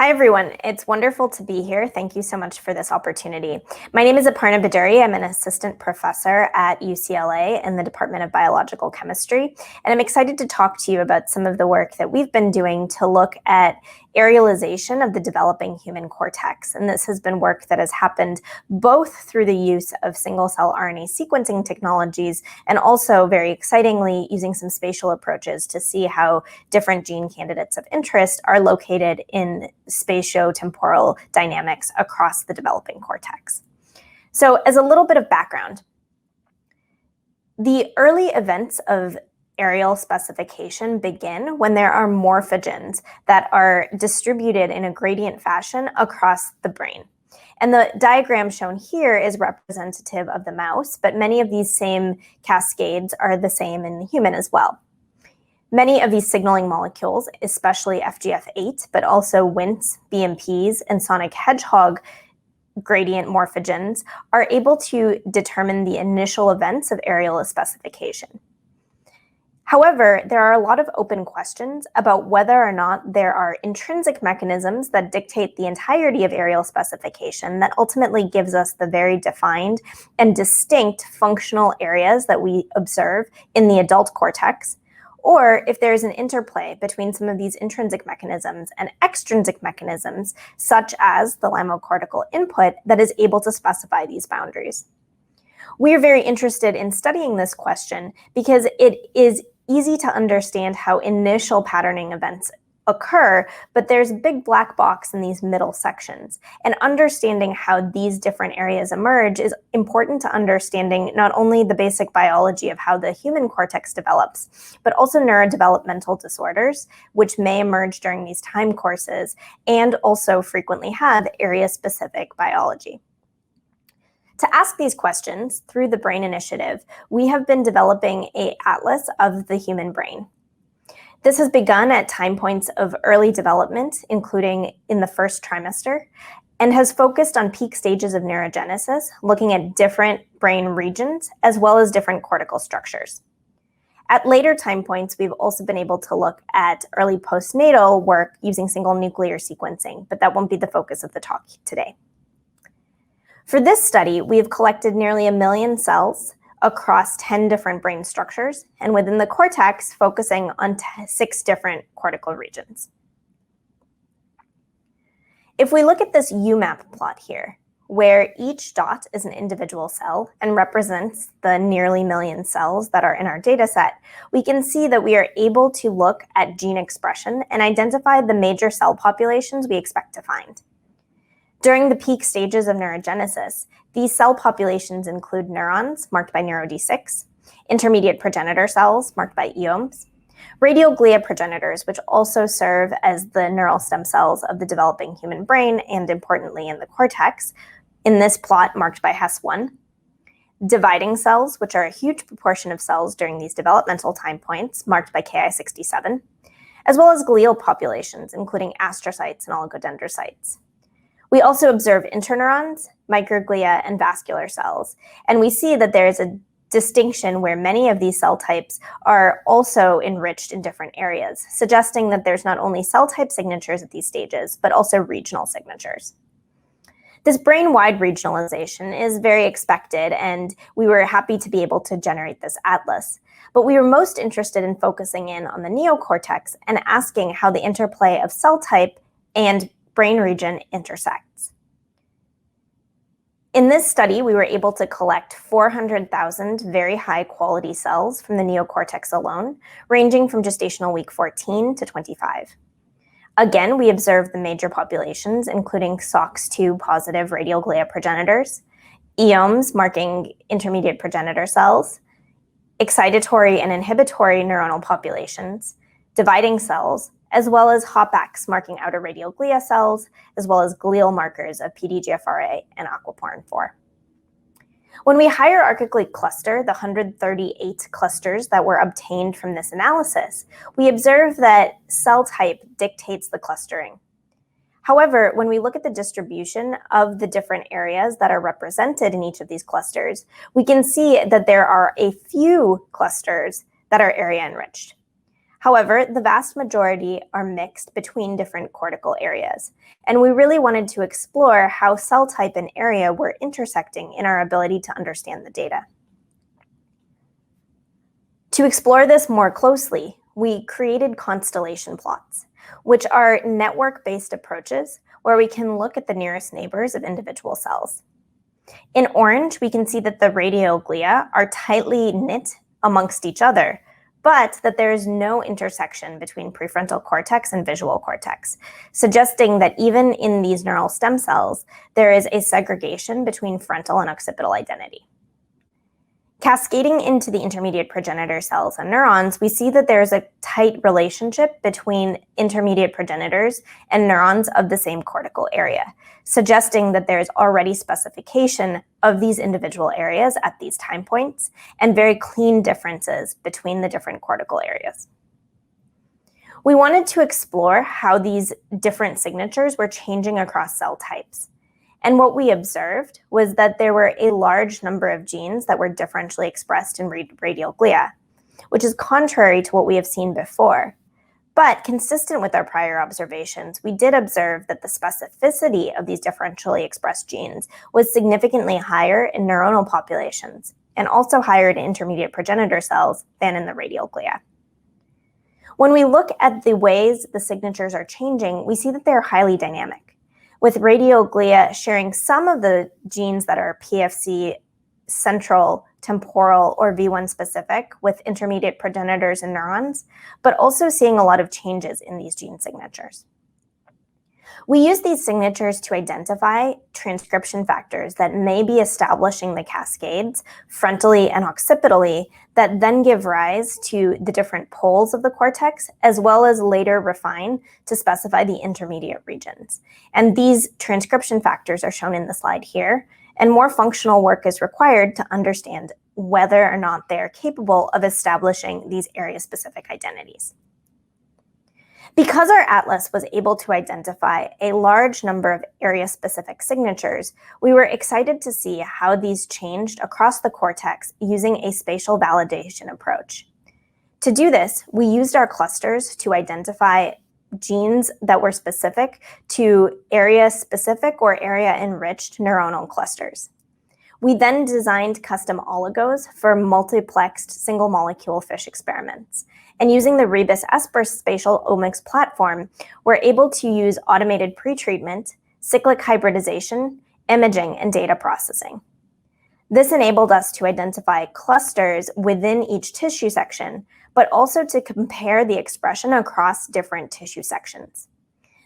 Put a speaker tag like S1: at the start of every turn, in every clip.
S1: Hi, everyone. It's wonderful to be here. Thank you so much for this opportunity. My name is Aparna Bhaduri. I'm an assistant professor at UCLA in the Department of Biological Chemistry, and I'm excited to talk to you about some of the work that we've been doing to look at arealization of the developing human cortex. And this has been work that has happened both through the use of single-cell RNA sequencing technologies and also, very excitingly, using some spatial approaches to see how different gene candidates of interest are located in spatio-temporal dynamics across the developing cortex. So as a little bit of background, the early events of areal specification begin when there are morphogens that are distributed in a gradient fashion across the brain. And the diagram shown here is representative of the mouse, but many of these same cascades are the same in the human as well. Many of these signaling molecules, especially FGF8, but also Wnt, BMPs, and sonic hedgehog gradient morphogens, are able to determine the initial events of areal specification. However, there are a lot of open questions about whether or not there are intrinsic mechanisms that dictate the entirety of areal specification that ultimately gives us the very defined and distinct functional areas that we observe in the adult cortex, or if there is an interplay between some of these intrinsic mechanisms and extrinsic mechanisms, such as the lamocortical input, that is able to specify these boundaries. We are very interested in studying this question because it is easy to understand how initial patterning events occur, but there's a big black box in these middle sections. And understanding how these different areas emerge is important to understanding not only the basic biology of how the human cortex develops, but also neurodevelopmental disorders, which may emerge during these time courses and also frequently have area-specific biology. To ask these questions through the Brain Initiative, we have been developing an atlas of the human brain. This has begun at time points of early development, including in the first trimester, and has focused on peak stages of neurogenesis, looking at different brain regions as well as different cortical structures. At later time points, we've also been able to look at early postnatal work using single nuclear sequencing, but that won't be the focus of the talk today. For this study, we have collected nearly 1 million cells across 10 different brain structures, and within the cortex, focusing on 6 different cortical regions. If we look at this UMAP plot here, where each dot is an individual cell and represents the nearly 1 million cells that are in our data set, we can see that we are able to look at gene expression and identify the major cell populations we expect to find. During the peak stages of neurogenesis, these cell populations include neurons, marked by NeuroD6, intermediate progenitor cells, marked by EOMs, radial glia progenitors, which also serve as the neural stem cells of the developing human brain and, importantly, in the cortex, in this plot marked by HES1, dividing cells, which are a huge proportion of cells during these developmental time points, marked by Ki67, as well as glial populations, including astrocytes and oligodendrocytes. We also observe interneurons, microglia, and vascular cells, and we see that there is a distinction where many of these cell types are also enriched in different areas, suggesting that there's not only cell type signatures at these stages, but also regional signatures. This brain-wide regionalization is very expected, and we were happy to be able to generate this atlas. But we were most interested in focusing in on the neocortex and asking how the interplay of cell type and brain region intersects. In this study, we were able to collect 400,000 very high quality cells from the neocortex alone, ranging from gestational week 14 to 25. Again, we observed the major populations, including SOX2 positive radial glia progenitors, EOMs marking intermediate progenitor cells, excitatory and inhibitory neuronal populations, dividing cells, as well as HOPX marking outer radial glia cells, as well as glial markers of PDGFRA and aquaporin-4. When we hierarchically cluster the 138 clusters that were obtained from this analysis, we observe that cell type dictates the clustering. However, when we look at the distribution of the different areas that are represented in each of these clusters, we can see that there are a few clusters that are area enriched. However, the vast majority are mixed between different cortical areas, and we really wanted to explore how cell type and area were intersecting in our ability to understand the data. To explore this more closely, we created constellation plots, which are network-based approaches where we can look at the nearest neighbors of individual cells. In orange, we can see that the radioglia are tightly knit amongst each other, but that there is no intersection between prefrontal cortex and visual cortex, suggesting that even in these neural stem cells, there is a segregation between frontal and occipital identity. Cascading into the intermediate progenitor cells and neurons, we see that there is a tight relationship between intermediate progenitors and neurons of the same cortical area, suggesting that there is already specification of these individual areas at these time points and very clean differences between the different cortical areas. We wanted to explore how these different signatures were changing across cell types. And what we observed was that there were a large number of genes that were differentially expressed in radial glia, which is contrary to what we have seen before. But consistent with our prior observations, we did observe that the specificity of these differentially expressed genes was significantly higher in neuronal populations and also higher in intermediate progenitor cells than in the radial glia. When we look at the ways the signatures are changing, we see that they're highly dynamic, with radial glia sharing some of the genes that are PFC central, temporal, or V1 specific with intermediate progenitors and neurons, but also seeing a lot of changes in these gene signatures. We use these signatures to identify transcription factors that may be establishing the cascades frontally and occipitally that then give rise to the different poles of the cortex, as well as later refine to specify the intermediate regions. And these transcription factors are shown in the slide here, and more functional work is required to understand whether or not they are capable of establishing these area-specific identities. Because our atlas was able to identify a large number of area-specific signatures, we were excited to see how these changed across the cortex using a spatial validation approach. To do this, we used our clusters to identify genes that were specific to area-specific or area-enriched neuronal clusters. We then designed custom oligos for multiplexed single-molecule fish experiments. And using the Rebus Esper spatial omics platform, we're able to use automated pretreatment, cyclic hybridization, imaging, and data processing. This enabled us to identify clusters within each tissue section, but also to compare the expression across different tissue sections.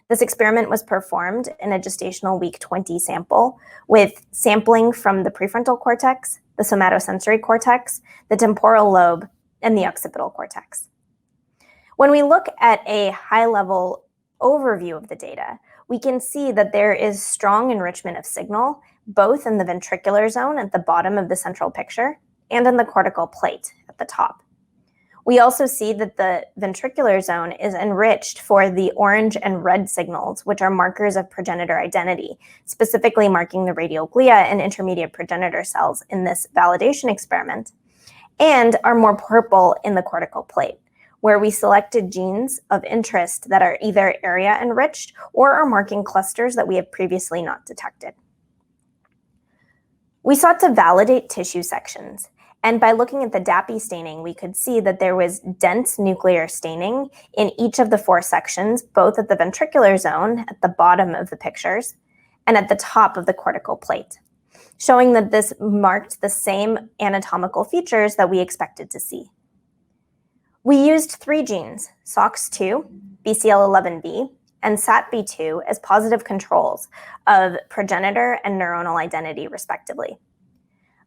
S1: This experiment was performed in a gestational week 20 sample with sampling from the prefrontal cortex, the somatosensory cortex, the temporal lobe, and the occipital cortex. When we look at a high-level overview of the data, we can see that there is strong enrichment of signal, both in the ventricular zone at the bottom of the central picture and in the cortical plate at the top. We also see that the ventricular zone is enriched for the orange and red signals, which are markers of progenitor identity, specifically marking the radial glia and intermediate progenitor cells in this validation experiment, and are more purple in the cortical plate, where we selected genes of interest that are either area enriched or are marking clusters that we have previously not detected. We sought to validate tissue sections, and by looking at the DAPI staining, we could see that there was dense nuclear staining in each of the 4 sections, both at the ventricular zone at the bottom of the pictures and at the top of the cortical plate, showing that this marked the same anatomical features that we expected to see. We used 3 genes, SOX2, BCL11B, and SATB2 as positive controls of progenitor and neuronal identity, respectively.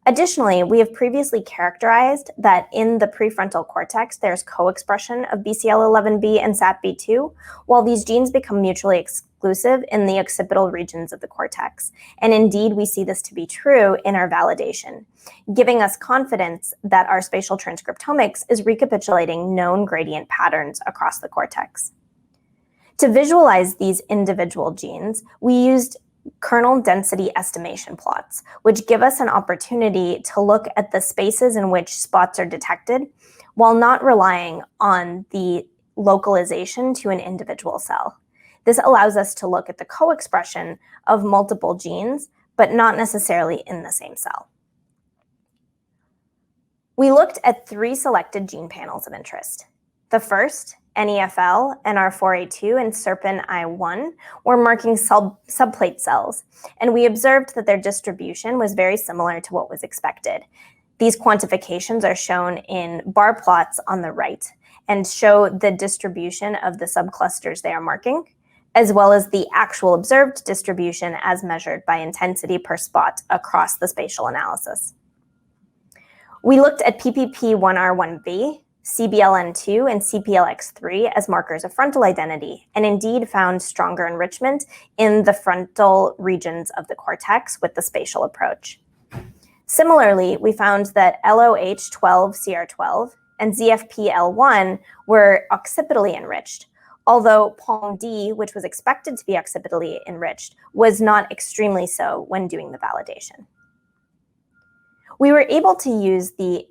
S1: Additionally, we have previously characterized that in the prefrontal cortex, there's co-expression of BCL11B and SATB2, while these genes become mutually exclusive in the occipital regions of the cortex. And indeed, we see this to be true in our validation, giving us confidence that our spatial transcriptomics is recapitulating known gradient patterns across the cortex. To visualize these individual genes, we used kernel density estimation plots, which give us an opportunity to look at the spaces in which spots are detected while not relying on the localization to an individual cell. This allows us to look at the co-expression of multiple genes, but not necessarily in the same cell. We looked at 3 selected gene panels of interest. The first, NEFL, NR4A2, and SERPIN-I1, were marking subplate cells, and we observed that their distribution was very similar to what was expected. These quantifications are shown in bar plots on the right and show the distribution of the subclusters they are marking, as well as the actual observed distribution as measured by intensity per spot across the spatial analysis. We looked at PPP1R1B, CBLN2, and CPLX3 as markers of frontal identity, and indeed found stronger enrichment in the frontal regions of the cortex with the spatial approach. Similarly, we found that LOH12CR12 and ZFP-L1 were occipitally enriched, although PALM-D, which was expected to be occipitally enriched, was not extremely so when doing the validation. We were able to use the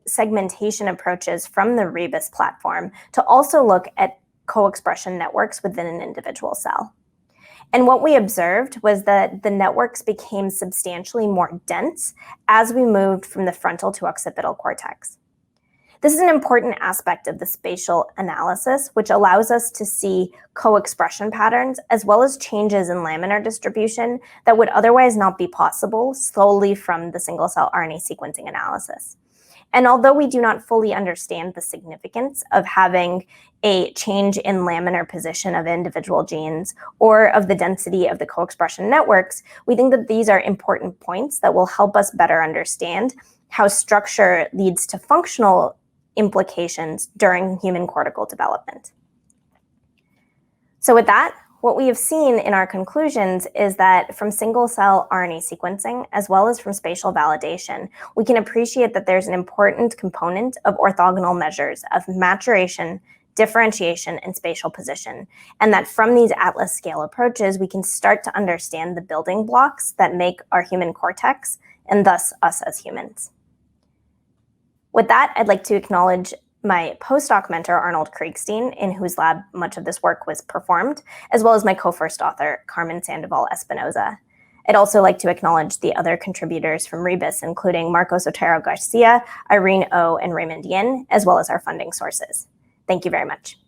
S1: segmentation approaches from the Rebus platform to also look at co-expression networks within an individual cell. And what we observed was that the networks became substantially more dense as we moved from the frontal to occipital cortex. This is an important aspect of the spatial analysis, which allows us to see co-expression patterns as well as changes in laminar distribution that would otherwise not be possible solely from the single-cell RNA sequencing analysis. And although we do not fully understand the significance of having a change in laminar position of individual genes or of the density of the co-expression networks, we think that these are important points that will help us better understand how structure leads to functional implications during human cortical development. So with that, what we have seen in our conclusions is that from single-cell RNA sequencing, as well as from spatial validation, we can appreciate that there's an important component of orthogonal measures of maturation, differentiation, and spatial position, and that from these atlas scale approaches, we can start to understand the building blocks that make our human cortex, and thus us as humans. With that, I'd like to acknowledge my postdoc mentor, Arnold Kriegstein, in whose lab much of this work was performed, as well as my co-first author, Carmen Sandoval Espinoza. I'd also like to acknowledge the other contributors from Rebus, including Marcos Otero Garcia, Irene O, and Raymond Yin, as well as our funding sources. Thank you very much.